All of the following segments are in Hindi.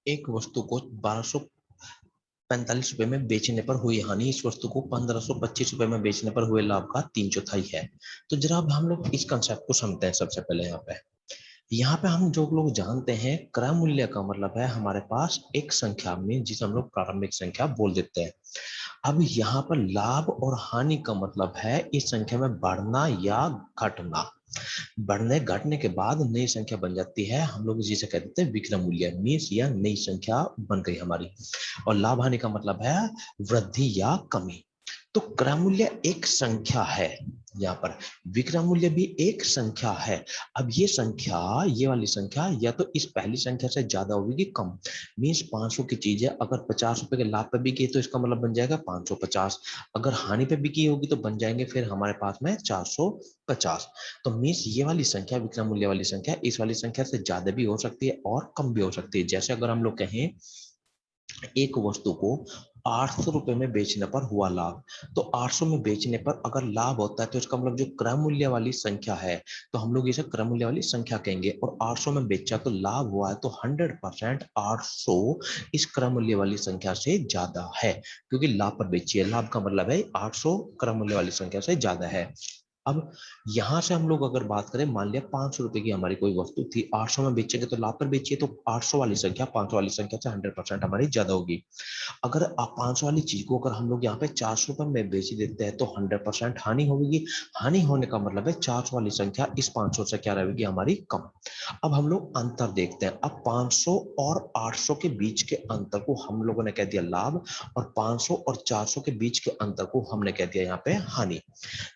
एक वस्तु को 1245 रुपए में बेचने पर हुई हानि इस वस्तु को 1525 रुपए में बेचने पर हुए लाभ का 3/4 है। तो जरा अब हम लोग इस कंसेप्ट को समझते हैं। सबसे पहले यहाँ पे हम जो लोग जानते हैं, क्रय मूल्य का मतलब है हमारे पास एक संख्या में जिसे हम लोग प्रारंभिक संख्या बोल देते हैं। अब यहाँ पर लाभ और हानि का मतलब है इस संख्या में बढ़ना या घटना। बढ़ने घटने के बाद नई संख्या बन जाती है, हम लोग जिसे कहते हैं विक्रय मूल्य, मीन्स या नई संख्या बन गई हमारी। और लाभ हानि का मतलब है वृद्धि या कमी। तो क्रय मूल्य एक संख्या है, यहाँ पर विक्रय मूल्य भी एक संख्या है। अब ये संख्या, ये वाली संख्या या तो इस पहली संख्या से ज्यादा होगी कि कम। मीन्स 500 की चीज है, अगर 50 रुपए के लाभ पे बिकी तो इसका मतलब बन जाएगा 550। अगर हानि पे बिकी होगी तो बन जाएंगे फिर हमारे पास में 450। तो मीन्स ये वाली संख्या, विक्रय मूल्य वाली संख्या, इस वाली संख्या से ज्यादा भी हो सकती है और कम भी हो सकती है। जैसे अगर हम लोग कहें एक वस्तु को 800 रुपए में बेचने पर हुआ लाभ, तो 800 में बेचने पर अगर लाभ होता है तो इसका मतलब जो क्रय मूल्य वाली संख्या है, तो हम लोग इसे क्रय मूल्य वाली संख्या कहेंगे। और 800 में बेचा तो लाभ हुआ है, तो 100% 800 इस क्रय मूल्य वाली संख्या से ज्यादा है, क्योंकि लाभ पर बेची है। लाभ का मतलब है 800 क्रय मूल्य वाली संख्या से ज्यादा है। अब यहां से हम लोग अगर बात करें, मान लिया 500 रुपए की हमारी कोई वस्तु थी, 800 में बेचेंगे तो लाभ पर बेचिए, तो 800 वाली संख्या 500 वाली संख्या से 100% हमारी ज्यादा होगी। अगर आप 500 वाली चीज को अगर हम लोग यहाँ पे 400 रुपए में बेच देते हैं तो 100% हानि होगी। हानि होने का मतलब है 400 वाली संख्या इस 500 से क्या रहेगी हमारी, कम। अब हम लोग अंतर देखते हैं। अब 500 और 800 के बीच के अंतर को हम लोगों ने कह दिया लाभ, और 500 और 400 के बीच के अंतर को हमने कह दिया यहाँ पे हानि।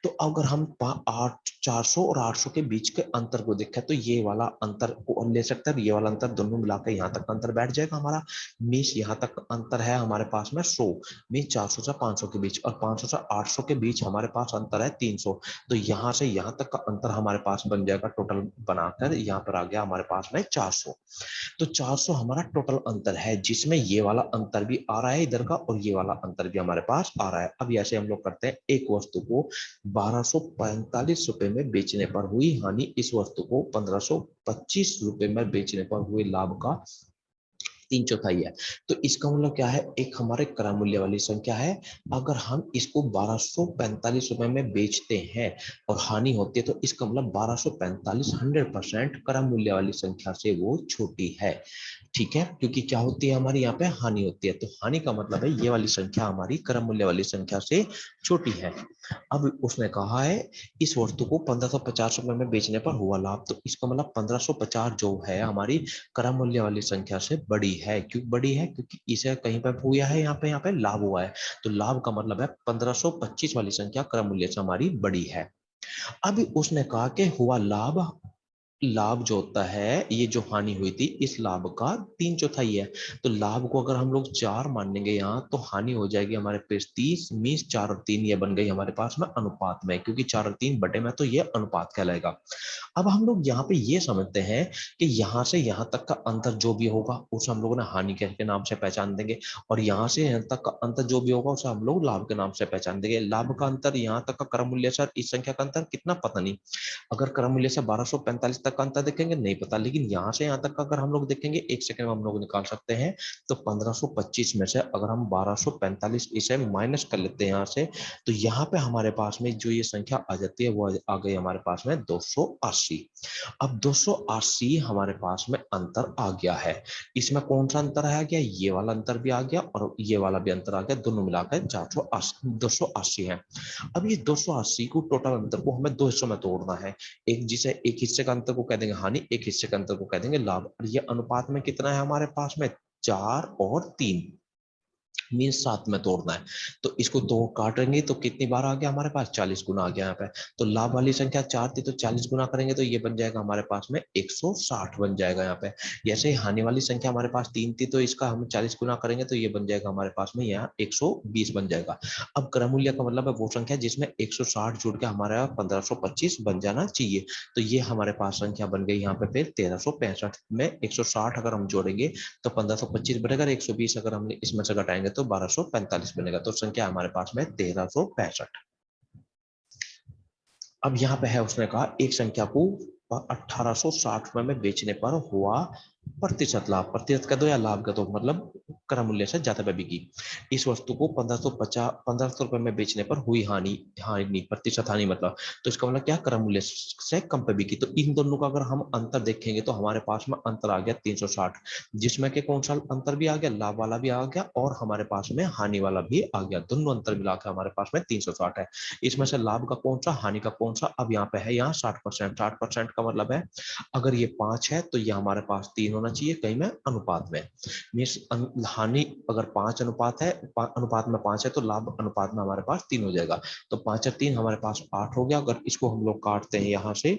तो अगर हम 400 और 800 के बीच के अंतर को देखें तो ये वाला अंतर को ले सकते हैं, ये वाला अंतर दोनों मिलाकर यहाँ तक अंतर बैठ जाएगा हमारा। मीन्स यहाँ तक अंतर है हमारे पास में 100, मीन्स 400 से 500 के बीच, और 500 से 800 के बीच हमारे पास अंतर है 300। तो यहाँ से यहाँ तक का अंतर हमारे पास बन जाएगा, टोटल बनाकर यहाँ पर आ गया हमारे पास में 400। तो 400 हमारा टोटल अंतर है, जिसमें ये वाला अंतर भी आ रहा है इधर का, और ये वाला अंतर भी हमारे पास आ रहा है। अब ऐसे हम लोग करते हैं, एक वस्तु को 1245 रुपए में बेचने पर हुई हानि इस वस्तु को 1525 रुपए में बेचने पर हुए लाभ का 3/4 है। तो इसका मतलब क्या है, एक हमारे क्रय मूल्य वाली संख्या है। अगर हम इसको 1245 रुपए में बेचते हैं और हानि होती है तो इसका मतलब 1245 100% क्रय मूल्य वाली संख्या से वो छोटी है। ठीक है, क्योंकि क्या होती है हमारी यहाँ पे हानि होती है, तो हानि का मतलब है ये वाली संख्या हमारी क्रय मूल्य वाली संख्या से छोटी है। अब उसने कहा है इस वस्तु को 1550 रुपए में बेचने पर हुआ लाभ, तो इसका मतलब 1550 जो है हमारी क्रय मूल्य वाली संख्या से बड़ी है। क्यों बड़ी है, क्योंकि इसे कहीं पर हुआ है, यहाँ पे लाभ हुआ है। तो लाभ का मतलब है 1525 वाली संख्या क्रय मूल्य से हमारी बड़ी है। अभी उसने कहा कि हुआ लाभ, लाभ जो होता है, ये जो हानि हुई थी इस लाभ का 3/4 है। तो लाभ को अगर हम लोग 4 मान लेंगे यहाँ, तो हानि हो जाएगी हमारे पास 30, मीन्स 4 और 3 ये बन गई हमारे पास में अनुपात में, क्योंकि 4 और 3 बटे में, तो ये अनुपात कहलाएगा। अब हम लोग यहाँ पे ये समझते हैं कि यहाँ से यहाँ तक का अंतर जो भी होगा उसे हम लोगों ने हानि के नाम से पहचान देंगे, और यहाँ से यहाँ तक का अंतर जो भी होगा उसे हम लोग लाभ के नाम से पहचान देंगे। लाभ का अंतर यहाँ तक का क्रम मूल्य सर, इस संख्या का अंतर कितना पता नहीं। अगर क्रम मूल्य से 1245 तक का अंतर देखेंगे नहीं पता, लेकिन यहाँ से यहाँ तक का अगर हम लोग देखेंगे एक सेकंड में हम लोग निकाल सकते हैं। तो 1525 में से अगर हम 1245 इसे माइनस कर लेते हैं यहाँ से, तो यहाँ पे हमारे पास में जो ये संख्या आ जाती है वो आ गई हमारे पास में 280। अब 280 हमारे पास में अंतर आ गया है। इसमें कौन सा अंतर आ गया, ये वाला अंतर भी आ गया और ये वाला भी अंतर आ गया, दोनों मिलाकर 480 280 है। अब ये 280 को टोटल अंतर को हमें दो हिस्सों में तोड़ना है। एक जिसे एक हिस्से का अंतर को कह देंगे हानि, एक हिस्से का अंतर को कह देंगे लाभ। और ये अनुपात में कितना है हमारे पास में, 4 और 3, मीन्स 7 में तोड़ना है। तो इसको दो काटेंगे तो कितनी बार आ गया हमारे पास, 40 गुना आ गया यहाँ पे। तो लाभ वाली संख्या 4 थी, तो 40 गुना करेंगे तो ये बन जाएगा हमारे पास में 160 बन जाएगा यहाँ पे। जैसे ही हानि वाली संख्या हमारे पास 3 थी, तो इसका हम 40 गुना करेंगे तो ये बन जाएगा हमारे पास में यहाँ 120 बन जाएगा। अब क्रय मूल्य का मतलब है वो संख्या जिसमें 160 जुड़ के हमारा 1525 बन जाना चाहिए। तो ये हमारे पास संख्या बन गई यहाँ पे फिर 1365 में 160 अगर हम जोड़ेंगे तो 1525 बनेगा, 120 अगर हम इसमें से घटाएंगे तो 1245 बनेगा। तो संख्या हमारे पास में 1365। अब यहाँ पे है उसने कहा एक संख्या को 1860 रुपए में बेचने पर हुआ प्रतिशत लाभ, प्रतिशत का दो या लाभ का दो, मतलब क्रय मूल्य से ज्यादा पे बिकी। इस वस्तु को 1500 रुपए में बेचने पर हुई हानि, हानि प्रतिशत हानि मतलब, तो इसका मतलब क्या, क्रय मूल्य से कम पे बिकी। तो इन दोनों का अगर हम अंतर देखेंगे तो हमारे पास में अंतर आ गया 360, जिसमें के कौन सा अंतर भी आ गया, लाभ वाला भी आ गया और हमारे पास में हानि वाला भी आ गया, दोनों अंतर मिला के हमारे पास में 360 है। इसमें से लाभ का कौन सा, हानि का कौन सा, अब यहाँ पे है यहाँ 60%, 60% का मतलब है अगर ये 5 है तो ये हमारे पास 3 होना चाहिए कहीं में अनुपात में। मीन्स हानि अगर 5 अनुपात है, अनुपात में 5 है तो लाभ अनुपात में हमारे पास 3 हो जाएगा। तो 5 और 3 हमारे पास 8 हो गया। अगर इसको हम लोग काटते हैं यहाँ से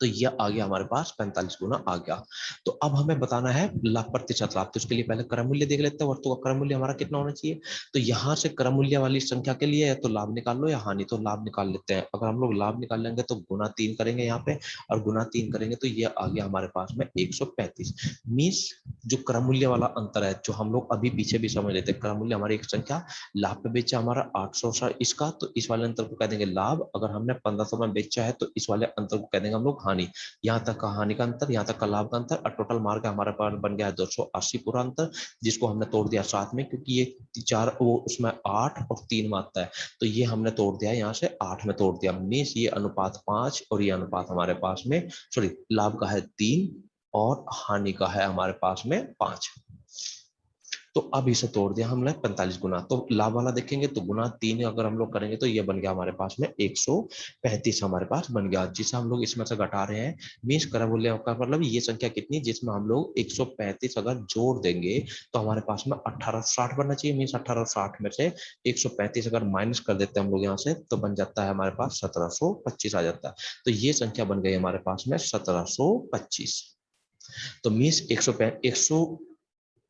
तो ये आ गया हमारे पास 45 गुना आ गया। तो अब हमें बताना है लाभ प्रतिशत लाभ, तो इसके लिए पहले क्रय मूल्य देख लेते हैं। वस्तु का क्रय मूल्य हमारा कितना होना चाहिए, तो यहाँ से क्रय मूल्य वाली संख्या के लिए या तो लाभ निकाल लो या हानि, तो लाभ निकाल लेते हैं। अगर हम लोग लाभ निकाल लेंगे तो गुना 3 करेंगे यहाँ पे, और गुना 3 करेंगे तो ये आ गया हमारे पास में 135। मीन्स जो क्रय मूल्य वाला अंतर है, जो हम लोग अभी पीछे भी समझ लेते हैं, क्रय मूल्य हमारी एक संख्या लाभ पे बेचा हमारा 800 इसका, तो इस वाले अंतर को कह देंगे लाभ। अगर हमने 1500 में बेचा है तो इस वाले अंतर को कह देंगे हम लोग हानि। यहाँ तक का हानि का अंतर, यहाँ तक का लाभ का अंतर, और टोटल मार्क हमारे पास बन गया है 280 पूरा अंतर, जिसको हमने तोड़ दिया 7 में, क्योंकि ये 4 वो उसमें 8 और 3 मात्रा है, तो ये हमने तोड़ दिया यहाँ से 8 में तोड़ दिया। मीन्स ये अनुपात 5 और ये अनुपात हमारे पास में, सॉरी, लाभ का है 3 और हानि का है हमारे पास में 5। तो अब इसे तोड़ दिया हमने 45 गुना, तो लाभ वाला देखेंगे तो गुना 3 अगर हम लोग करेंगे तो ये बन गया हमारे पास में 135 हमारे पास बन गया, जिसे हम लोग इसमें से घटा रहे हैं। मीन्स क्रय मूल्य का मतलब ये संख्या कितनी, जिसमें हम लोग 135 अगर जोड़ देंगे तो हमारे पास में 1860 बनना चाहिए। मीन्स 1860 में से 135 अगर माइनस कर देते हैं हम लोग यहाँ से तो बन जाता है हमारे पास 1725 आ जाता है। तो ये संख्या बन गई हमारे पास में 1725। तो मीन्स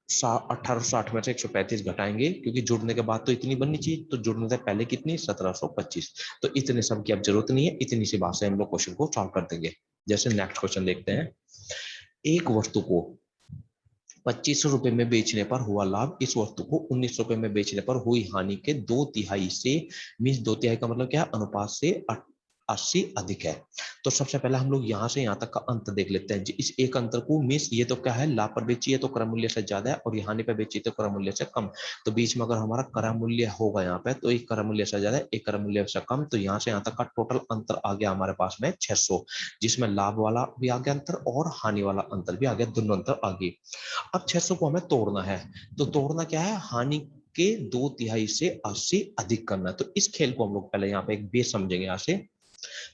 1860 में से 135 घटाएंगे, क्योंकि जुड़ने के बाद तो इतनी बननी चाहिए, तो जुड़ने से पहले कितनी, 1725। तो इतने सब की अब जरूरत नहीं है, इतनी सी बात से हम लोग क्वेश्चन को सॉल्व कर देंगे। जैसे नेक्स्ट क्वेश्चन देखते हैं, एक वस्तु को 2500 रुपए में बेचने पर हुआ लाभ, इस वस्तु को 1900 रुपए में बेचने पर हुई हानि के 2/3 से, मीन्स 2/3 का मतलब क्या है, अनुपात से 80 अधिक है। तो सबसे पहले हम लोग यहाँ से यहाँ तक का अंतर देख लेते हैं। इस एक अंतर को, मीन्स ये तो क्या है, लाभ पर बेची है तो क्रय मूल्य से ज्यादा है, और ये हानि पर बेची तो क्रय मूल्य से कम। तो बीच में अगर हमारा क्रय मूल्य होगा यहाँ पे, तो एक क्रय मूल्य से ज्यादा एक क्रय मूल्य से कम, तो यहाँ से यहाँ तक का टोटल अंतर आ गया हमारे पास में 600, जिसमें लाभ वाला भी आ गया अंतर और हानि वाला अंतर भी आ गया, दोनों अंतर आ गए। अब 600 को हमें तोड़ना है, तो तोड़ना क्या है, हानि के 2/3 से 80 अधिक करना है। तो इस खेल को हम लोग पहले यहाँ पे एक बेस समझेंगे यहाँ से।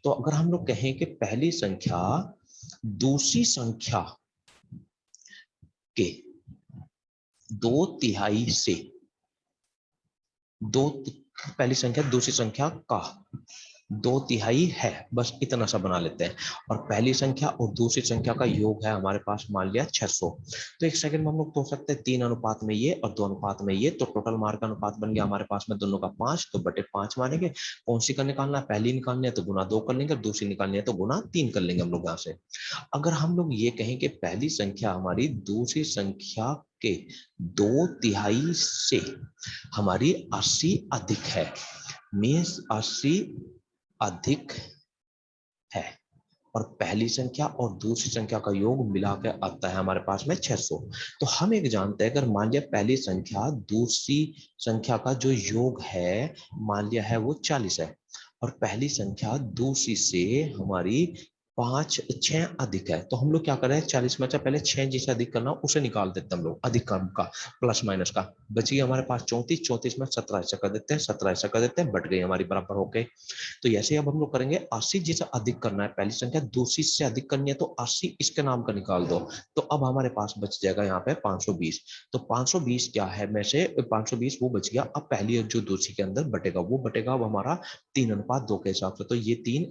तो अगर हम लोग कहें कि पहली संख्या दूसरी संख्या के 2/3 से, दो पहली संख्या दूसरी संख्या का 2/3 है, बस इतना सा बना लेते हैं। और पहली संख्या और दूसरी संख्या का योग है हमारे पास, मान लिया 600। तो एक सेकंड में हम लोग तोड़ सकते हैं, 3 अनुपात में ये और 2 अनुपात में ये, तो टोटल मार्क का अनुपात बन गया हमारे पास में दोनों का 5, तो बटे 5 मानेंगे। कौन सी का निकालना है, पहली निकालनी है तो गुना 2 कर लेंगे, दूसरी निकालनी है तो गुना 3 कर लेंगे हम लोग यहाँ से। अगर हम लोग ये कहें कि पहली संख्या हमारी दूसरी संख्या के 2/3 से हमारी 80 अधिक है, मीन्स 80 अधिक है, और पहली संख्या और दूसरी संख्या का योग मिलाकर आता है हमारे पास में 600। तो हम एक जानते हैं, अगर मान लिया पहली संख्या दूसरी संख्या का जो योग है मान लिया है वो 40 है, और पहली संख्या दूसरी से हमारी 6 अधिक है, तो हम लोग क्या कर रहे हैं, 40 में से पहले 6 जिसे अधिक करना उसे निकाल देते हैं हम लोग, अधिक क्रम का प्लस माइनस का, बची हमारे पास 34, 34 में 17 ऐसा कर देते हैं, 17 ऐसा कर देते हैं, बट गई हमारी बराबर हो गए। तो ऐसे अब हम लोग करेंगे, 80 जिसे अधिक करना है, पहली संख्या दूसरी से अधिक करनी है, तो 80 इसके नाम का निकाल दो, तो अब हमारे पास बच जाएगा यहाँ पे 520। तो 520 क्या है, में से 520 वो बच गया। अब पहली जो दूसरी के अंदर बटेगा वो बटेगा अब हमारा 3:2 के हिसाब से, तो ये 3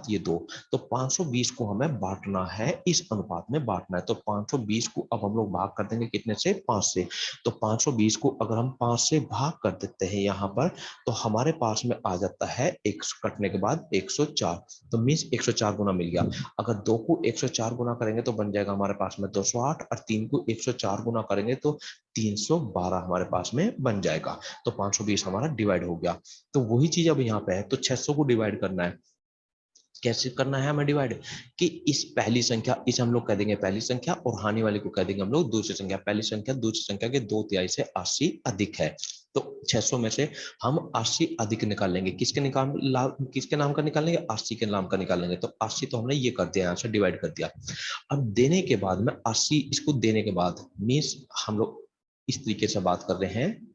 ये 2, तो 520 को हमें बांटना है, इस अनुपात में बांटना है। तो 520 को अब हम लोग भाग कर देंगे कितने से, 5 से। तो 520 को अगर हम 5 से भाग कर देते हैं यहाँ पर, तो हमारे पास में आ जाता है 1 कटने के बाद 104, तो मीन्स 104 गुना मिल गया। अगर 2 को 104 गुना करेंगे तो बन जाएगा हमारे पास में 208, और 3 को 104 गुना करेंगे तो 312 हमारे पास में बन जाएगा। तो 520 हमारा डिवाइड हो गया। तो वही चीज अब यहाँ पे है, तो 600 को डिवाइड करना है, कैसे करना है हमें डिवाइड, कि इस पहली संख्या, इस हम लोग कह देंगे पहली संख्या और हानि वाले को कह देंगे हम लोग दूसरी संख्या। पहली संख्या दूसरी संख्या के 2/3 से 80 अधिक है, तो 600 में से हम 80 अधिक निकाल लेंगे। किसके नाम का निकालेंगे? 80 के नाम का निकालेंगे। तो 80 तो हमने ये कर दिया, यहाँ से डिवाइड कर दिया। अब देने के बाद में 80, इसको देने के बाद मीन्स हम लोग इस तरीके से बात कर रहे हैं।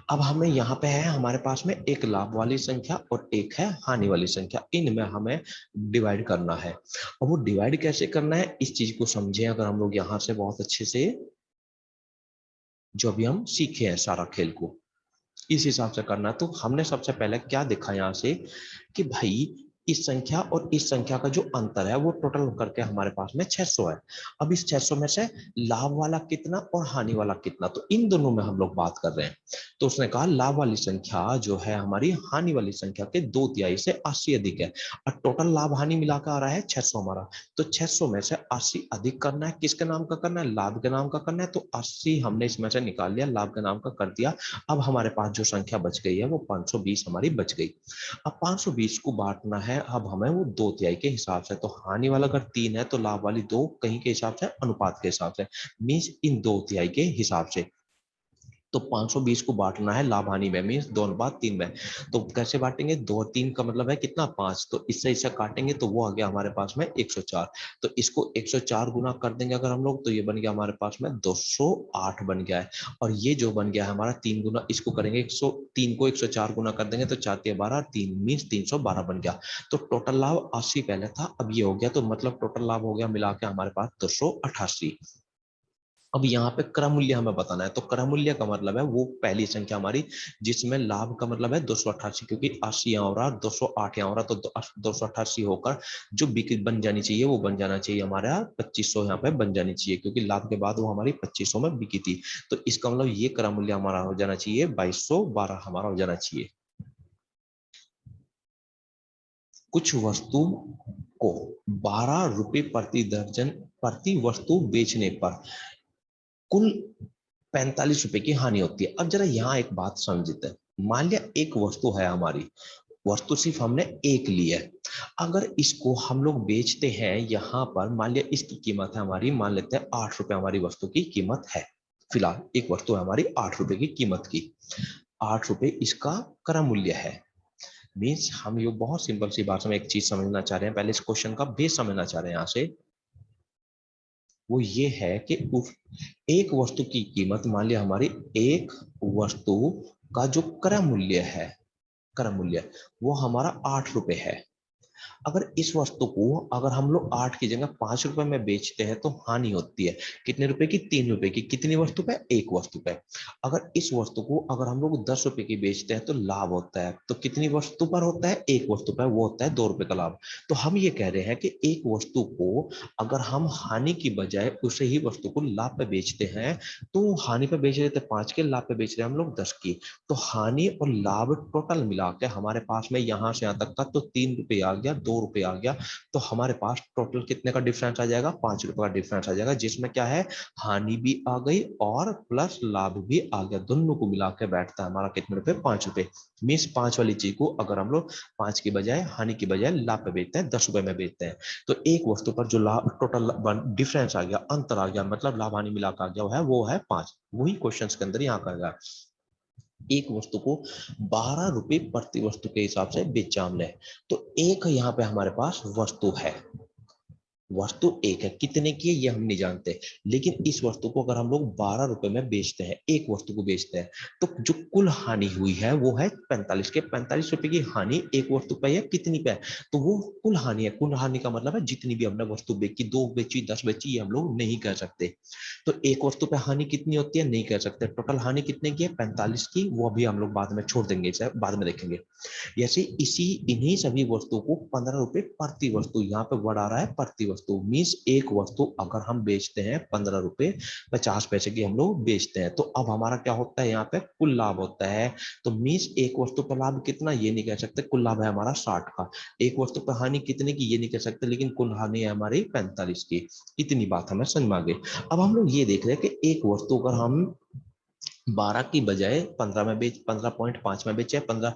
अब हमें यहाँ पे है हमारे पास में एक लाभ वाली संख्या और एक है हानि वाली संख्या, इनमें हमें डिवाइड करना है। और वो डिवाइड कैसे करना है इस चीज को समझें अगर हम लोग यहाँ से बहुत अच्छे से, जो अभी हम सीखे हैं सारा खेल को इस हिसाब से करना। तो हमने सबसे पहले क्या देखा यहाँ से कि भाई इस संख्या और इस संख्या का जो अंतर है वो टोटल करके हमारे पास में 600 है। अब इस 600 में से लाभ वाला कितना और हानि वाला कितना, तो इन दोनों में हम लोग बात कर रहे हैं। तो उसने कहा लाभ वाली संख्या जो है हमारी हानि वाली संख्या के 2/3 से 80 अधिक है, और टोटल लाभ हानि मिलाकर आ रहा है 600 हमारा। तो 600 में से 80 अधिक करना है, किसके नाम का करना है? लाभ के नाम का करना है। तो 80 हमने इसमें से निकाल लिया, लाभ के नाम का कर दिया। अब हमारे पास जो संख्या बच गई है वो 520 हमारी बच गई। अब 520 को बांटना है अब हमें वो 2/3 के हिसाब से। तो हानि वाला अगर 3 है तो लाभ वाली 2 कहीं के हिसाब से, अनुपात के हिसाब से, मीन्स इन 2/3 के हिसाब से। तो 520 को बांटना है लाभ हानि में, मीन्स 2/3 में। तो कैसे बांटेंगे? 2 और 3 का मतलब है कितना? 5। तो इससे इससे काटेंगे तो वो आ गया हमारे पास में 104। तो इसको 104 गुना कर देंगे अगर हम लोग, तो ये बन गया हमारे पास में 208 बन गया है। और ये जो बन गया है हमारा 3 गुना, इसको करेंगे 103 को 104 गुना कर देंगे तो 4×12 3, मीन्स 312 बन गया। तो टोटल लाभ 80 पहले था, अब ये हो गया, तो मतलब टोटल लाभ हो गया मिला के हमारे पास 288। अब यहाँ पे क्रम मूल्य हमें बताना है। तो क्रम मूल्य का मतलब है वो पहली संख्या हमारी जिसमें लाभ का मतलब है 288, क्योंकि 80 यहाँ हो रहा, 208 यहाँ हो रहा, तो 288 होकर जो बिक्री बन जानी चाहिए वो बन जाना चाहिए हमारा 2500 यहाँ पे बन जानी चाहिए, क्योंकि लाभ के बाद वो हमारी 2500 में बिकी थी। तो इसका मतलब ये क्रम मूल्य हमारा हो जाना चाहिए 2212 हमारा हो जाना चाहिए। कुछ वस्तु को 12 रुपए प्रति दर्जन प्रति वस्तु बेचने पर कुल 45 रुपए की हानि होती है। अब जरा यहाँ एक बात समझते हैं। मान लिया एक वस्तु है हमारी, वस्तु सिर्फ हमने एक ली है। अगर इसको हम लोग बेचते हैं यहाँ पर, मान लिया इसकी कीमत है हमारी, मान लेते हैं 8 रुपए हमारी वस्तु की कीमत है। फिलहाल एक वस्तु है हमारी 8 रुपए की कीमत की, 8 रुपए इसका क्रय मूल्य है। मीन्स हम ये बहुत सिंपल सी बात में एक चीज समझना चाह रहे हैं, पहले इस क्वेश्चन का बेस समझना चाह रहे हैं यहाँ से। वो ये है कि उस एक वस्तु की कीमत, मान लिया हमारी एक वस्तु का जो क्रय मूल्य है, क्रय मूल्य वो हमारा 8 रुपए है। अगर इस वस्तु को अगर हम लोग 8 की जगह 5 रुपए में बेचते हैं तो हानि होती है। कितने रुपए की? 3 रुपए की। कितनी वस्तु पे? एक वस्तु पे। अगर इस वस्तु को अगर हम लोग 10 रुपए की बेचते हैं तो लाभ होता है। तो कितनी वस्तु पर होता है? एक वस्तु पर, वो होता है 2 रुपए का लाभ। तो हम ये कह रहे हैं कि एक वस्तु को अगर हम हानि की बजाय उसे ही वस्तु को लाभ पे बेचते हैं, तो हानि पे बेच रहे थे 5 के, लाभ पे बेच रहे हैं हम लोग 10 की। तो हानि और लाभ टोटल मिला के हमारे पास में यहाँ से यहाँ तक का तो 3 रुपए आ गया, 2 रुपए आ गया। तो हमारे पास टोटल कितने का डिफरेंस आ जाएगा? 5 रुपए का डिफरेंस आ जाएगा, जिसमें क्या है, हानि भी आ गई और प्लस लाभ भी आ गया। दोनों को मिला के बैठता है हमारा कितने रुपए? 5 रुपए। मीन्स 5 वाली चीज को अगर हम लोग 5 की बजाय, हानि की बजाय लाभ पे बेचते हैं, 10 रुपए में बेचते हैं, तो एक वस्तु पर जो लाभ टोटल डिफरेंस आ गया, अंतर आ गया, मतलब लाभ हानि मिला के आ गया, वो है 5। वही क्वेश्चन के अंदर यहाँ कहा, एक वस्तु को 12 रुपए प्रति वस्तु के हिसाब से बेचा हमने। तो एक यहाँ पे हमारे पास वस्तु है, वस्तु एक है, कितने की है ये हम नहीं जानते, लेकिन इस वस्तु को अगर हम लोग 12 रुपए में बेचते हैं, एक वस्तु को बेचते हैं, तो जो कुल हानि हुई है वो है 45 के। 45 रुपए की हानि एक वस्तु पे है, कितनी पे है? तो वो कुल हानि है। कुल हानि का मतलब है जितनी भी हमने वस्तु बेची, 2 बेची, 10 बेची, ये हम लोग नहीं कह सकते। तो एक वस्तु पे हानि कितनी होती है नहीं कह सकते। टोटल हानि कितने की है? 45 की। वो भी हम लोग बाद में छोड़ देंगे, इसे बाद में देखेंगे। जैसे इन्हीं सभी वस्तुओं को 15 रुपए प्रति वस्तु, यहाँ पे वर्ड आ रहा है प्रति वस्तु, मीन्स एक वस्तु अगर हम बेचते हैं 15 रुपए 50 पैसे की हम लोग बेचते हैं, तो अब हमारा क्या होता है? यहाँ पे कुल लाभ होता है। तो मीन्स एक वस्तु पर लाभ कितना ये नहीं कह सकते, कुल लाभ है हमारा 60 का। एक वस्तु पर हानि कितने की ये नहीं कह सकते, लेकिन कुल हानि है हमारी 45 की। इतनी बात हमें समझ में आ गई। अब हम लोग ये देख रहे हैं कि एक वस्तु अगर हम 12 की बजाय 15 में बेच 15.5 में बेचे 15,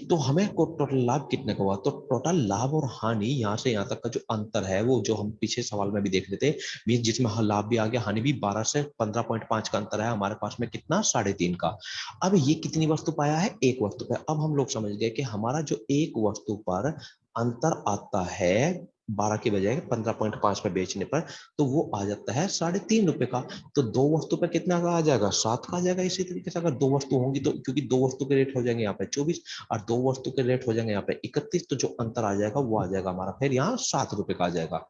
तो हमें को टोटल लाभ कितने का हुआ? तो टोटल लाभ और हानि यहाँ से यहाँ तक का जो अंतर है वो जो हम पीछे सवाल में भी देख रहे थे, मीन जिसमें लाभ भी आ गया, हानि भी, 12 से 15.5 का अंतर है, हमारे पास में कितना? 3.5 का। अब ये कितनी वस्तु पाया है? एक वस्तु पे। अब हम लोग समझ गए कि हमारा जो एक वस्तु पर अंतर आता है 12 की बजाय 15.5 पे बेचने पर, तो वो आ जाता है 3.5 रुपए का। तो दो वस्तु पे कितना का आ जाएगा? 7 का आ जाएगा। इसी तरीके से अगर दो वस्तु होंगी तो, क्योंकि दो वस्तु के रेट हो जाएंगे यहाँ पे 24 और दो वस्तु के रेट हो जाएंगे यहाँ पे 31, तो जो अंतर आ जाएगा वो आ जाएगा हमारा फिर यहाँ 7 रुपए का आ जाएगा।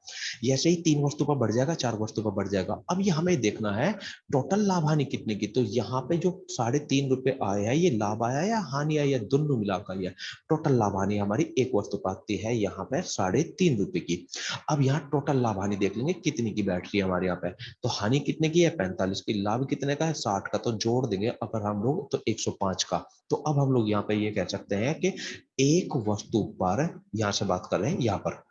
ऐसे ही तीन वस्तु पर बढ़ जाएगा, चार वस्तु पर बढ़ जाएगा। अब ये हमें देखना है टोटल लाभ हानि कितने की। तो यहाँ पे जो 3.5 रुपए आए हैं, ये लाभ आया या हानि आई है? दोनों मिलाकर आया। टोटल लाभ हानि हमारी एक वस्तु पर आती है यहाँ पे 3.5 रुपए की। अब यहाँ टोटल लाभ हानि देख लेंगे कितनी की बैठ रही है हमारे यहाँ पे। तो हानि कितने की है? 45 की। लाभ कितने का है? 60 का। तो जोड़ देंगे अगर हम लोग तो 105 का। तो अब हम लोग यहाँ पे ये कह सकते हैं कि एक वस्तु पर, यहां से बात कर रहे हैं यहाँ पर,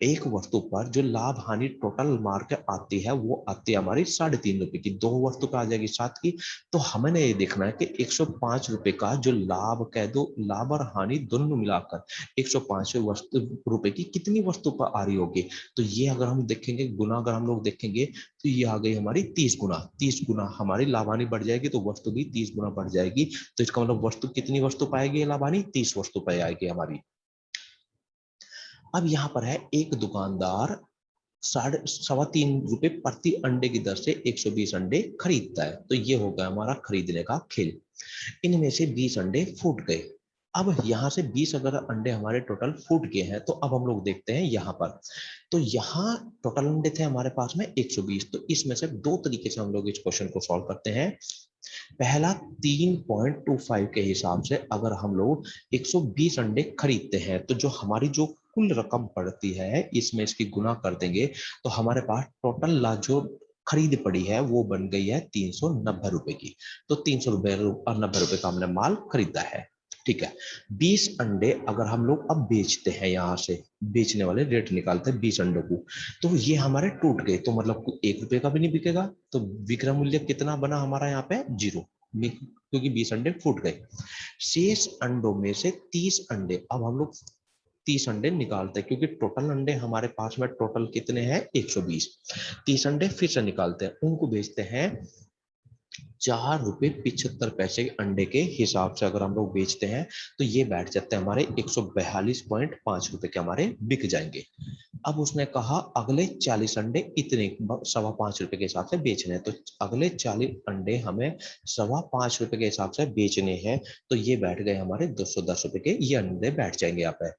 एक वस्तु पर जो लाभ हानि टोटल मार के आती है वो आती है हमारी 3.5 रुपए की। दो वस्तु पे आ जाएगी 7 की। तो हमें ये देखना है कि 105 रुपए का जो लाभ कह दो, लाभ और हानि दोनों मिलाकर 105 वस्तु रुपए की कितनी वस्तु पर आ रही होगी। तो ये अगर हम देखेंगे गुना, अगर हम लोग देखेंगे तो ये आ गई हमारी 30 गुना। 30 गुना हमारी लाभ हानि बढ़ जाएगी तो वस्तु भी 30 गुना बढ़ जाएगी। तो इसका मतलब वस्तु कितनी वस्तु पाएगी लाभ हानि? 30 वस्तु पाई आएगी हमारी। अब यहाँ पर है एक दुकानदार 3.25 रुपए प्रति अंडे की दर से 120 अंडे खरीदता है। तो ये हो गया हमारा खरीदने का खेल। इनमें से 20 अंडे फूट गए। अब यहाँ से 20 अगर अंडे हमारे टोटल फूट गए हैं, तो अब हम लोग देखते हैं यहाँ पर। तो यहाँ टोटल अंडे थे हमारे पास में 120। तो इसमें से दो तरीके से हम लोग इस क्वेश्चन को सॉल्व करते हैं। पहला, 3.25 के हिसाब से अगर हम लोग 120 अंडे खरीदते हैं, तो जो हमारी जो कुल रकम पड़ती है इसमें इसकी गुना कर देंगे, तो हमारे पास टोटल ला जो खरीद पड़ी है वो बन गई है 390 रुपए की। तो 390 रुपए का हमने माल खरीदा है। ठीक है। 20 अंडे अगर हम लोग अब बेचते हैं, यहां से बेचने वाले रेट निकालते हैं 20 अंडों को, तो ये हमारे टूट गए, तो मतलब 1 रुपए का भी नहीं बिकेगा। तो विक्रय मूल्य कितना बना हमारा यहाँ पे? 0, क्योंकि 20 अंडे फूट गए। शेष अंडों में से 30 अंडे, अब हम लोग 30 अंडे निकालते हैं, क्योंकि टोटल अंडे हमारे पास में टोटल कितने हैं? 120। 30 अंडे फिर से निकालते हैं, उनको बेचते हैं 4.75 रुपए के अंडे के हिसाब से अगर हम लोग बेचते हैं, तो ये बैठ जाते हैं हमारे 142.5 रुपए के, हमारे बिक जाएंगे। अब उसने कहा अगले 40 अंडे इतने 5.25 रुपए के हिसाब से बेचने हैं। तो अगले 40 अंडे हमें 5.25 रुपए के हिसाब से बेचने हैं। तो ये बैठ गए हमारे 210 रुपए के, ये अंडे बैठ जाएंगे यहाँ पे।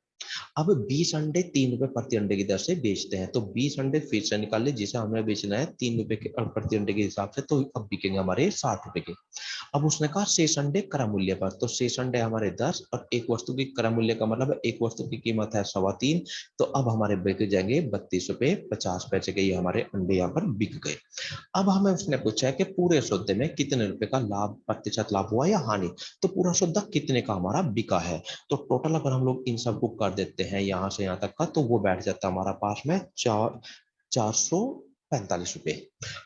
अब 20 अंडे 3 रुपए प्रति अंडे की दर से बेचते हैं, तो 20 अंडे फिर से निकाल ले, जिसे हमें बेचना है 3 रुपए के प्रति अंडे के हिसाब से, तो अब बिकेंगे हमारे 60 रुपए के। अब उसने कहा शेष अंडे क्रय मूल्य पर, तो शेष अंडे हमारे 10 और एक वस्तु की क्रय मूल्य का मतलब एक वस्तु की कीमत है 3.25, तो अब हमारे बिक जाएंगे 32.50 रुपए के, ये हमारे अंडे यहाँ पर बिक गए। अब हमें उसने पूछा है कि पूरे सौदे में कितने रुपए का लाभ, प्रतिशत लाभ हुआ या हानि। तो पूरा सौदा कितने का हमारा बिका है। तो टोटल अगर हम लोग इन सबको कर देते हैं यहाँ से यहाँ तक का, तो वो बैठ जाता है हमारा पास में 445 रुपए।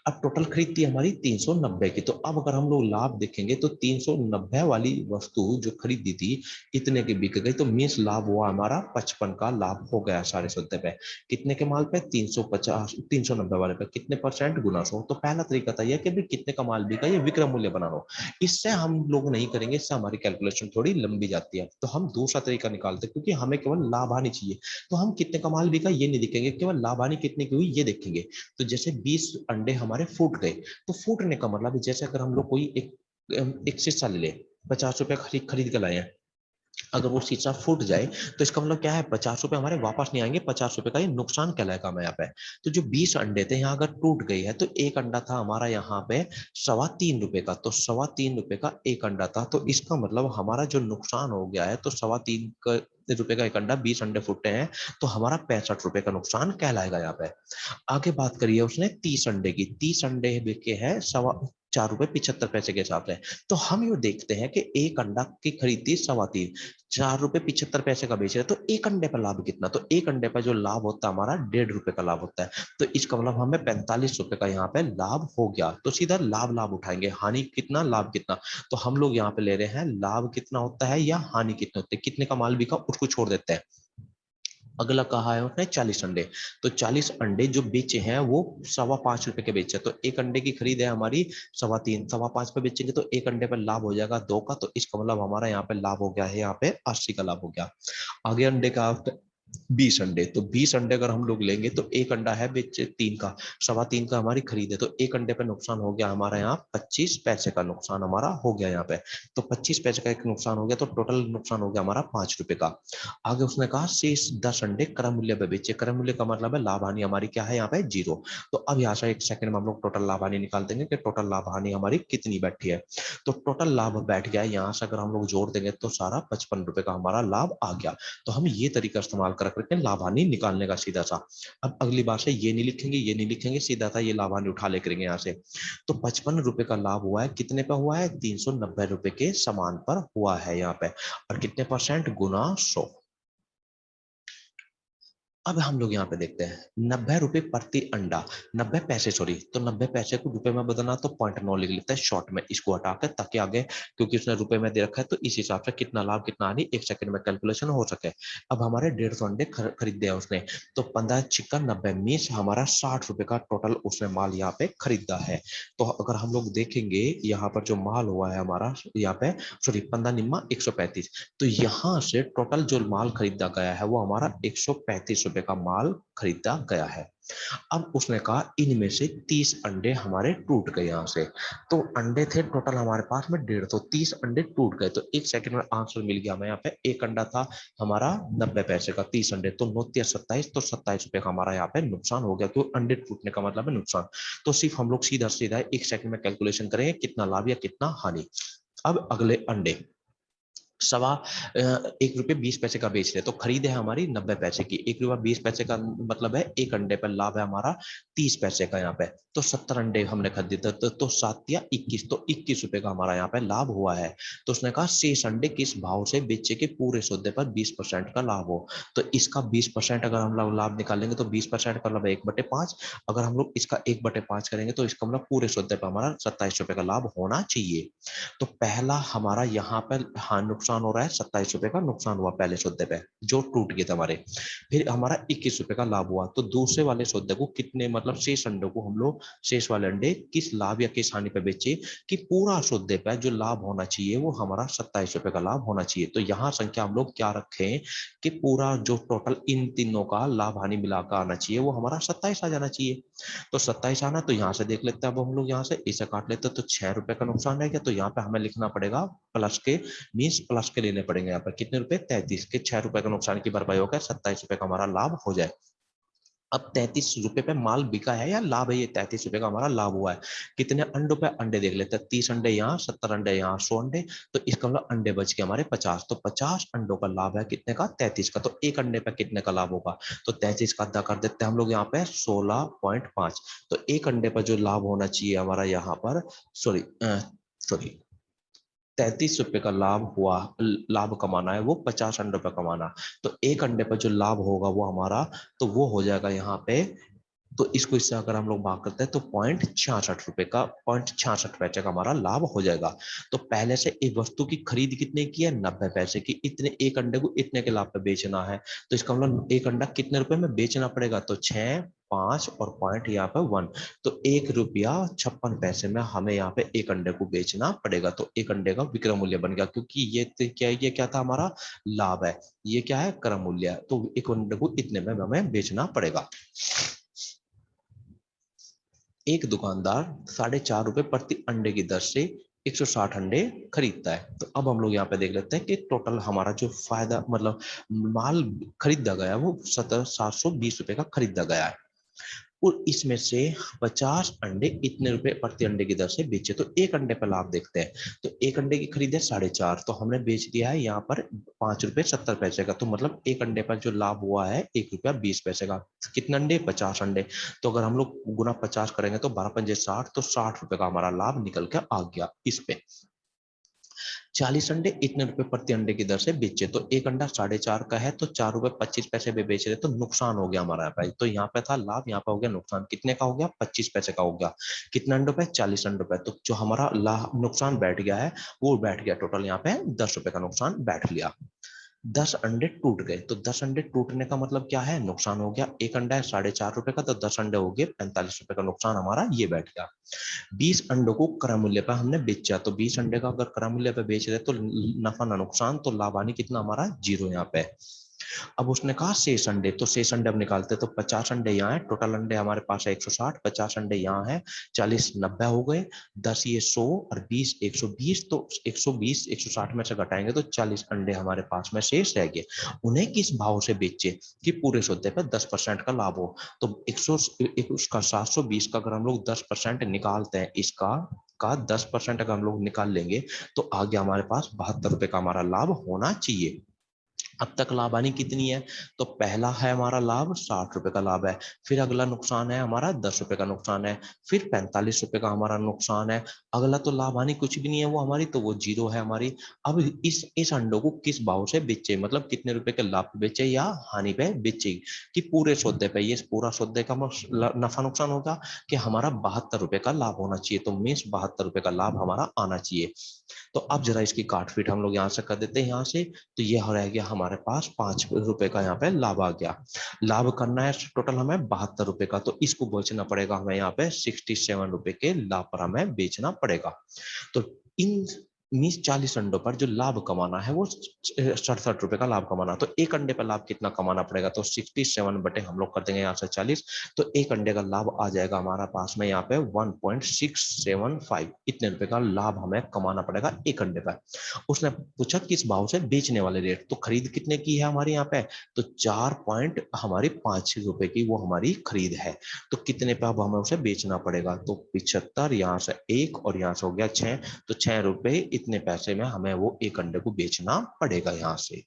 अब टोटल खरीद थी हमारी 390 की। तो अब अगर हम लोग लाभ देखेंगे तो 390 वाली वस्तु जो खरीदी थी इतने की बिक गई, तो मीन्स लाभ हुआ हमारा 55 का लाभ हो गया सारे सौदे पे। कितने के माल पे? 350, 390 वाले पे कितने परसेंट? गुना 100। तो पहला तरीका था यह कि भी कितने का माल बिका, ये विक्रय मूल्य बना लो। इससे हम लोग नहीं करेंगे, इससे हमारी कैलकुलेशन थोड़ी लंबी जाती है। तो हम दूसरा तरीका निकालते हैं, क्योंकि हमें केवल लाभ हानि चाहिए। तो हम कितने का माल बिका ये नहीं देखेंगे, केवल लाभ हानि कितने की हुई ये देखेंगे। तो जैसे 20 अंडे हमारे फूट गए, तो फूटने का मतलब जैसे अगर हम लोग कोई एक शीशा ले ले, 50 रुपए खरीद खरीद के लाए हैं, अगर वो शीशा फूट जाए तो इसका मतलब क्या है? 50 रुपए हमारे वापस नहीं आएंगे, 50 रुपए का ये नुकसान कहलाएगा हमें यहाँ पे। तो जो 20 अंडे थे यहाँ अगर टूट गई है, तो एक अंडा था हमारा यहाँ पे 3.25 रुपए का, तो 3.25 रुपए का एक अंडा था। तो इसका मतलब हमारा जो नुकसान हो गया है, तो 3.25 रुपए का एक अंडा, 20 अंडे फूटे हैं, तो हमारा 65 रुपए का नुकसान कहलाएगा यहाँ पे। आगे बात करिए उसने 30 अंडे की। 30 अंडे बिके हैं ₹4.75 के हिसाब से। तो हम ये देखते हैं कि एक अंडा की खरीद थी 3.25, ₹4.75 का बेच रहे हैं, तो एक अंडे पर लाभ कितना? तो एक अंडे पर जो लाभ होता है हमारा ₹1.5 का लाभ होता है। तो इसका मतलब हमें ₹45 का यहाँ पे लाभ हो गया। तो सीधा लाभ लाभ उठाएंगे, हानि कितना लाभ कितना। तो हम लोग यहाँ पे ले रहे हैं लाभ कितना होता है या हानि कितने होते हैं, कितने का माल बिका उसको छोड़ देते हैं। अगला कहा है उसने 40 अंडे, तो 40 अंडे जो बेचे हैं वो ₹5.25 के बेचे, तो एक अंडे की खरीद है हमारी 3.25, 5.25 पे बेचेंगे तो एक अंडे पर लाभ हो जाएगा 2 का, तो इसका मतलब हमारा यहाँ पे लाभ हो गया है यहाँ पे 80 का लाभ हो गया। आगे अंडे का 20 अंडे, तो 20 अंडे अगर हम लोग लेंगे तो एक अंडा है बेच 3 का, 3.25 का हमारी खरीद है, तो एक अंडे पे नुकसान हो गया हमारा यहाँ 25 पैसे का नुकसान हमारा हो गया यहाँ पे। तो 25 पैसे का एक नुकसान हो गया, तो टोटल नुकसान हो गया हमारा ₹5 का। आगे उसने कहा शेष 10 अंडे क्रय मूल्य पे बेचे, क्रय मूल्य का मतलब है लाभ हानि हमारी क्या है यहाँ पे 0। तो अब यहाँ से एक सेकंड में हम लोग टोटल लाभ हानि निकाल देंगे कि टोटल लाभ हानि हमारी कितनी बैठी है। तो टोटल लाभ बैठ गया है, यहाँ से अगर हम लोग जोड़ देंगे तो सारा ₹55 का हमारा लाभ आ गया। तो हम ये तरीका इस्तेमाल कर करके लाभ हानि निकालने का सीधा सा। अब अगली बार से ये नहीं लिखेंगे, ये नहीं लिखेंगे, सीधा सा ये लाभ हानि उठा ले करेंगे यहाँ से। तो ₹55 का लाभ हुआ है, कितने पे हुआ है? ₹390 के समान पर हुआ है यहाँ पे, और कितने परसेंट? गुना 100। अब हम लोग यहाँ पे देखते हैं ₹90 प्रति अंडा, 90 पैसे सॉरी, तो 90 पैसे को रुपए में बदलना तो 0.9 लिख लेते हैं शॉर्ट में, इसको हटा के, ताकि आगे क्योंकि उसने रुपए में दे रखा है तो इस हिसाब से कितना लाभ कितना हानि एक सेकंड में कैलकुलेशन हो सके। अब हमारे 150 अंडे खरीदे हैं उसने, तो 15 छिक्का 90 मीन्स हमारा ₹60 का टोटल उसने माल यहाँ पे खरीदा है। तो अगर हम लोग देखेंगे यहाँ पर जो माल हुआ है हमारा यहाँ पे, सॉरी 15 निम्मा 135, तो यहाँ से टोटल जो माल खरीदा गया है वो हमारा ₹135 का माल खरीदा गया है। अब उसने कहा इनमें से 30 अंडे हमारे टूट गए यहाँ से, तो अंडे थे टोटल हमारे पास में 150, 30 अंडे टूट गए, तो एक सेकंड में आंसर मिल गया हमें यहाँ पे। एक अंडा था हमारा 90 पैसे का, 30 अंडे तो 9 27, तो ₹27 का हमारा यहाँ पे नुकसान हो गया, क्यों? अंडे टूटने का मतलब है नुकसान। तो सिर्फ हम लोग सीधा सीधा एक सेकंड में कैलकुलेशन करेंगे कितना लाभ या कितना हानि। अब अगले अंडे ₹1.20 का बेच रहे, तो खरीद है हमारी 90 पैसे की, ₹1.20 का मतलब है एक अंडे पर लाभ है हमारा 30 पैसे का यहाँ पे, तो 70 अंडे हमने खरीदे, तो 7 या 21, तो ₹21 का हमारा यहाँ पे लाभ हुआ है। तो उसने कहा शेष अंडे किस भाव से बेचे के पूरे सौदे पर 20% का लाभ हो, तो इसका 20% अगर हम लोग लाभ निकालेंगे तो 20% का मतलब 1/5, अगर हम लोग इसका 1/5 करेंगे तो इसका मतलब पूरे सौदे पर हमारा ₹27 का लाभ होना चाहिए। तो पहला हमारा यहाँ पर हाँ नुकसान हो रहा है, ₹27 का नुकसान हुआ पहले सौदे पे जो टूट गए थे हमारे। फिर हमारा ₹21 का लाभ हुआ, तो दूसरे वाले सौदे को कितने मतलब शेष अंडों को हम लोग शेष वाले अंडे किस लाभ या किस हानि पे बेचे कि पूरा सौदे पे जो लाभ होना चाहिए वो हमारा ₹27 का लाभ होना चाहिए। तो यहाँ संख्या हम लोग क्या रखें कि पूरा जो टोटल इन तीनों का लाभ हानि मिलाकर आना चाहिए वो हमारा 27 आ जाना चाहिए। तो 27 आना, तो यहाँ से देख लेते हैं, अब हम लोग यहाँ से इसे काट लेते हैं, तो ₹6 का नुकसान है क्या, तो यहाँ पे हमें लिखना पड़ेगा प्लस के, मीन्स प्लस के लेने पड़ेंगे यहाँ पर कितने रुपए 33 के, ₹6 का नुकसान की भरपाई होकर ₹27 का हमारा लाभ हो जाए। अब ₹33 पे माल बिका है या लाभ है, ये ₹33 का हमारा लाभ हुआ है। कितने अंडों पे अंडे देख लेते हैं, 30 अंडे यहाँ, 70 अंडे यहाँ, 100 अंडे, तो इसका मतलब अंडे बच गए हमारे 50, तो 50 अंडों का लाभ है कितने का 33 का, तो एक अंडे पे कितने का लाभ होगा, तो 33 का अद्धा कर देते हैं हम लोग यहाँ पे 16.5, तो एक अंडे पर जो लाभ होना चाहिए हमारा यहाँ पर सॉरी सॉरी ₹33 का लाभ हुआ, लाभ कमाना है वो 50 अंडों पे कमाना, तो एक अंडे पर जो लाभ होगा वो हमारा, तो वो हो जाएगा यहाँ पे, तो इसको इससे अगर हम लोग भाग करते हैं तो ₹0.66 का, 0.66 पैसे का हमारा लाभ हो जाएगा। तो पहले से एक वस्तु की खरीद कितने की है 90 पैसे की, इतने एक अंडे को इतने के लाभ पे बेचना है, तो इसका मतलब एक अंडा कितने रुपए में बेचना पड़ेगा, तो 6, 5 और पॉइंट यहाँ पे 1, तो ₹1.56 में हमें यहाँ पे एक अंडे को बेचना पड़ेगा, तो एक अंडे का विक्रय मूल्य बन गया, क्योंकि ये क्या था हमारा लाभ है, ये क्या है क्रय मूल्य है, तो एक अंडे को इतने में हमें बेचना पड़ेगा। एक दुकानदार ₹4.5 प्रति अंडे की दर से 160 अंडे खरीदता है, तो अब हम लोग यहाँ पे देख लेते हैं कि टोटल हमारा जो फायदा मतलब माल खरीदा गया है वो ₹720 का खरीदा गया है। और इसमें से 50 अंडे इतने रुपए प्रति अंडे की दर से बेचे। तो एक अंडे पर लाभ देखते हैं। तो एक अंडे की खरीद है 4.5, तो हमने बेच दिया है यहाँ पर 5 रुपए 70 पैसे का। तो मतलब एक अंडे पर जो लाभ हुआ है 1 रुपया 20 पैसे का। कितने अंडे? 50 अंडे। तो अगर हम लोग गुना 50 करेंगे तो 12 पंजे 60, तो 60 रुपए का हमारा लाभ निकल के आ गया इस पे। 40 अंडे इतने रुपए प्रति अंडे की दर से बेचे। तो एक अंडा 4.5 का है, तो 4 रुपए 25 पैसे पे बेच रहे, तो नुकसान हो गया हमारा भाई। तो यहाँ पे था लाभ, यहाँ पे हो गया नुकसान। कितने का हो गया? 25 पैसे का हो गया। कितने अंडों पे? 40 अंडों पे। तो जो हमारा लाभ नुकसान बैठ गया है वो बैठ गया टोटल यहाँ पे 10 रुपए का नुकसान बैठ लिया। 10 अंडे टूट गए। तो 10 अंडे टूटने का मतलब क्या है? नुकसान हो गया। एक अंडा है 4.5 रुपए का, तो 10 अंडे हो गए 45 रुपए का नुकसान हमारा ये बैठ गया। 20 अंडों को क्रय मूल्य पर हमने बेचा। तो 20 अंडे का अगर क्रय मूल्य पर बेच रहे तो नफा ना नुकसान, तो लाभ हानि कितना हमारा? 0 यहाँ पे। अब उसने कहा शेष अंडे, तो शेष अंडे अब निकालते। तो 50 अंडे यहाँ है, टोटल अंडे हमारे पास है 160, 50 अंडे यहाँ है, 40 90 हो गए, 10 ये 100 और 20 120। तो 120 160 में से घटाएंगे तो 40 अंडे हमारे पास में शेष रह गए। उन्हें किस भाव से बेचे कि पूरे सौदे पर 10% का लाभ हो। तो 100 उसका 720 का अगर हम लोग 10% निकालते हैं, इसका का 10% अगर हम लोग निकाल लेंगे तो आगे हमारे पास 72 रुपए का हमारा लाभ होना चाहिए। अब तक लाभ हानि कितनी है? तो पहला है हमारा लाभ 60 रुपए का लाभ है, फिर अगला नुकसान है हमारा 10 रुपए का नुकसान है, फिर 45 रुपए का हमारा नुकसान है। अगला तो लाभ हानि कुछ भी नहीं है वो हमारी, तो वो 0 है हमारी। अब इस अंडों को किस भाव से बेचे, मतलब कितने रुपए के लाभ पे बेचे या हानि पे बेचे, कि पूरे सौदे पे, ये पूरा सौदे का नफा नुकसान होगा कि हमारा 72 रुपए का लाभ होना चाहिए। तो मीन्स 72 रुपए का लाभ हमारा आना चाहिए। तो अब जरा इसकी काटपीट हम लोग यहाँ से कर देते हैं यहाँ से। तो ये रह गया हमारे पास 5 रुपए का यहाँ पे लाभ आ गया। लाभ करना है टोटल हमें 72 रुपए का, तो इसको बेचना पड़ेगा हमें यहाँ पे 67 रुपए के लाभ पर हमें बेचना पड़ेगा। तो इन मीन्स 40 अंडों पर जो लाभ कमाना है वो 67 रुपए का लाभ कमाना। तो एक अंडे पर लाभ कितना कमाना पड़ेगा? तो 67 बटे हम लोग कर देंगे यहाँ से 40, तो एक अंडे का लाभ आ जाएगा हमारा पास में यहाँ पे 1.675। इतने रुपए का लाभ हमें कमाना पड़ेगा एक अंडे पर। उसने पूछा किस भाव से बेचने वाले रेट, तो खरीद कितने की है हमारे यहाँ पे? तो 4.5 रुपए की वो हमारी खरीद है। तो कितने पे अब हमें उसे बेचना पड़ेगा? तो 75, यहाँ से 1 और यहाँ से हो गया 6, तो 6 रुपए इतने पैसे में हमें वो एक अंडे को बेचना पड़ेगा यहाँ से।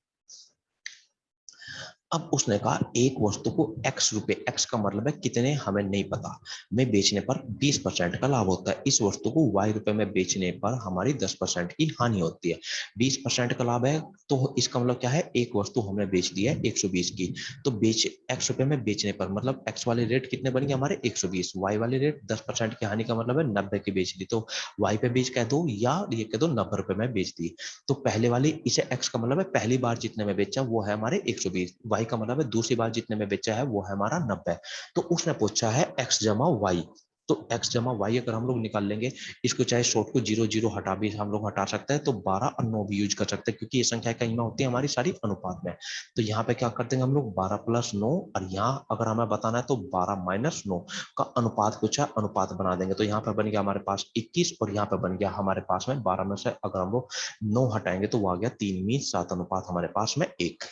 अब उसने कहा एक वस्तु को x रुपए, x का मतलब है कितने हमें नहीं पता, में बेचने पर 20% का लाभ होता है। इस वस्तु को y रुपए में बेचने पर हमारी 10% की हानि होती है। 20% का लाभ है, तो इसका मतलब क्या है? एक वस्तु हमने बेच दी है 120 की, तो बेच x रुपए में बेचने पर मतलब x वाले रेट कितने बन गए हमारे? 120, y वाले रेट 10% की हानि का मतलब है 90 की बेच दी, तो y पे बेच कह दो या ये कह दो 90 रुपए में बेच दी। तो पहले वाली इसे x का मतलब है पहली बार जितने में बेचा वो है हमारे 120, y का मतलब है दूसरी बार जितने में बेचा है वो है हमारा 90। तो उसने पूछा है x जमा वाई, तो x जमा वाई अगर हम लोग निकाल लेंगे, इसको चाहे शॉर्ट को 0 0 हटा भी हम लोग हटा सकते हैं, तो 12 और 9 भी यूज कर सकते हैं, क्योंकि ये संख्या कहीं में होती है हमारी सारी अनुपात में। तो यहाँ पे क्या कर देंगे हम लोग 12 प्लस 9, और यहाँ अगर हमें बताना है तो 12 माइनस 9 का अनुपात पूछा, अनुपात बना देंगे। तो यहाँ पे बन गया हमारे पास 21 और यहाँ पे बन गया हमारे पास में 12 में से अगर हम लोग 9 हटाएंगे तो वो आ गया 3 मीन 7 अनुपात हमारे पास में 1।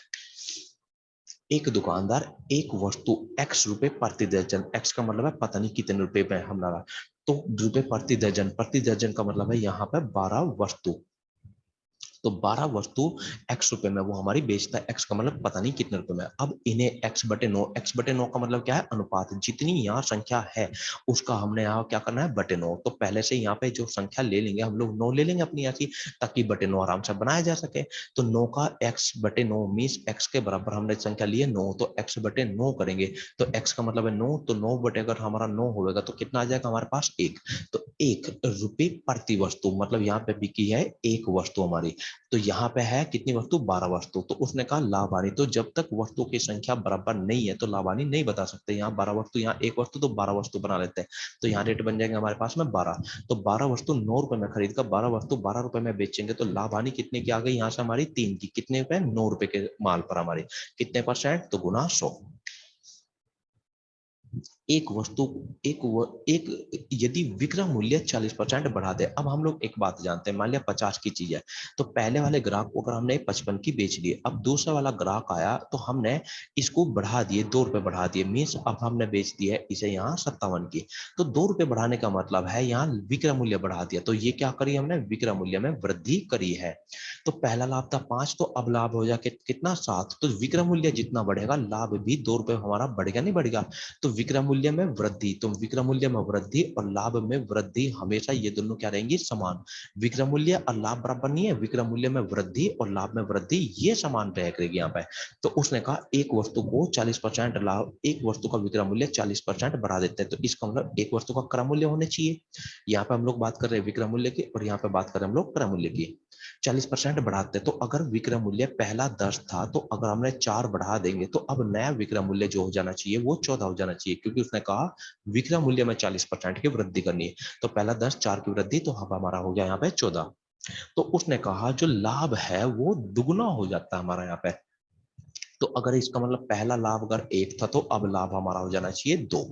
एक दुकानदार एक वस्तु x रुपए प्रति दर्जन, x का मतलब है पता नहीं कितने रुपए में हमारा, तो रुपए प्रति दर्जन का मतलब है यहाँ पे 12 वस्तु, तो 12 वस्तु x रुपए में वो हमारी बेचता है। x का मतलब पता नहीं कितने रुपए में। अब इन्हें x/9 का मतलब क्या है? अनुपात। जितनी यहाँ संख्या है उसका हमने यहाँ क्या करना है? बटे 9। तो पहले से यहाँ पे जो संख्या ले लेंगे हम लोग 9 ले लेंगे अपनी ऐसी, ताकि बटे 9 आराम से बनाया जा सके। तो 9 का x/9 मीन्स x के बराबर हमने संख्या ली है 9, तो x/9 करेंगे, तो x का मतलब है 9, तो 9 बटे अगर हमारा 9 होगा तो कितना आ जाएगा हमारे पास? 1। तो 1 रुपए प्रति वस्तु, मतलब यहाँ पे बिकी है एक वस्तु हमारी। तो यहाँ पे है कितनी वस्तु? 12 वस्तु। तो उसने कहा लाभ हानि, तो जब तक वस्तु की संख्या बराबर नहीं है तो लाभ हानि नहीं बता सकते। यहाँ 12 वस्तु, यहाँ एक वस्तु, तो 12 वस्तु बना लेते हैं। तो यहाँ रेट बन जाएंगे हमारे पास में 12। तो 12 वस्तु 9 रुपए में खरीद कर 12 वस्तु 12 रुपए में बेचेंगे, तो लाभ हानि कितने की आ गई यहाँ से हमारी? 3 की। कितने रुपए? 9 रुपए के माल पर हमारे कितने %? तो गुना 100। एक यदि विक्रय मूल्य 40% बढ़ा दे। अब हम लोग एक बात जानते हैं, मान लिया 50 की चीज है, तो पहले वाले ग्राहक को अगर हमने 55 की बेच दी, अब दूसरा वाला ग्राहक आया तो हमने इसको बढ़ा दिए, 2 रुपए बढ़ा दिए, मीन्स अब हमने बेच दिया है इसे यहाँ 57 की। तो 2 रुपए बढ़ाने का मतलब है यहाँ विक्रय मूल्य बढ़ा दिया, तो ये क्या करी हमने, विक्रय मूल्य में वृद्धि करी है। तो पहला लाभ था 5, तो अब लाभ हो जाए कितना, 7। तो विक्रय मूल्य जितना बढ़ेगा लाभ भी 2 रुपए हमारा बढ़ेगा नहीं बढ़ेगा। तो विक्रय मूल्य में वृद्धि, तो विक्रय मूल्य में वृद्धि और लाभ में वृद्धि हमेशा ये दोनों क्या रहेंगी, समान। विक्रय मूल्य और लाभ बराबर नहीं है, विक्रय मूल्य में वृद्धि और लाभ में वृद्धि ये समान रह करेगी यहाँ पे। तो उसने कहा एक वस्तु को 40% लाभ, एक वस्तु का विक्रय मूल्य 40% बढ़ा देते हैं, तो इसका मतलब एक वस्तु का क्रय मूल्य होने चाहिए। यहाँ पे हम लोग बात कर रहे हैं विक्रय मूल्य की और यहाँ पे बात कर रहे हैं हम लोग क्रय मूल्य की। 40% बढ़ाते, तो अगर विक्रय मूल्य पहला 10 था, तो अगर हमने 4 बढ़ा देंगे तो अब नया विक्रय मूल्य जो हो जाना चाहिए वो 14 हो जाना चाहिए, क्योंकि उसने कहा विक्रय मूल्य में 40% की वृद्धि करनी है। तो पहला 10, 4 की वृद्धि, तो अब हमारा हो गया यहाँ पे 14। तो उसने कहा जो लाभ है वो दुगुना हो जाता है हमारा यहाँ पे। तो अगर इसका मतलब पहला लाभ अगर 1 था, तो अब लाभ हमारा हो जाना चाहिए 2।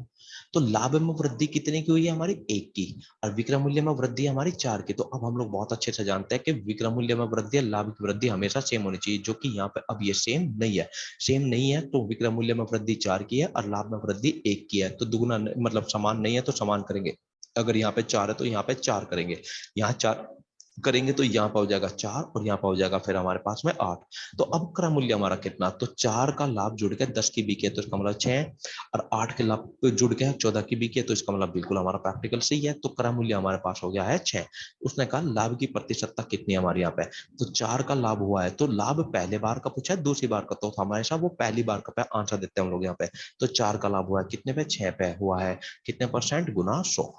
तो लाभ में वृद्धि कितने की हुई है हमारी, 1 की, और विक्रय मूल्य में वृद्धि हमारी 4 की। तो अब हम लोग बहुत अच्छे से जानते हैं कि विक्रय मूल्य में वृद्धि और लाभ की वृद्धि हमेशा सेम होनी चाहिए, जो कि यहाँ पे अब ये सेम नहीं है। सेम नहीं है तो विक्रय मूल्य में वृद्धि 4 की है और लाभ में वृद्धि 1 की है, तो दुगुना मतलब समान नहीं है तो समान करेंगे। अगर यहाँ पे 4 है तो यहाँ पे 4 करेंगे, यहाँ 4 करेंगे तो यहाँ पर हो जाएगा 4 और यहाँ पर हो जाएगा फिर हमारे पास में 8। तो अब क्रय मूल्य हमारा कितना, तो 4 का लाभ जुड़ के 10 की बिके तो इसका मतलब 6, और 8 के लाभ जुड़ के 14 की बिके तो इसका मतलब बिल्कुल हमारा प्रैक्टिकल सही है। तो क्रय मूल्य हमारे पास हो गया है 6। उसने कहा लाभ की प्रतिशतता कितनी है हमारे यहाँ पे, तो 4 का लाभ हुआ है, तो लाभ पहले बार का पूछा है दूसरी बार का, तो हमारे साथ वो पहली बार का पे आंसर देते हैं हम लोग यहाँ पे। तो 4 का लाभ हुआ है कितने पे, 6 पे हुआ है, कितने परसेंट, गुना 100।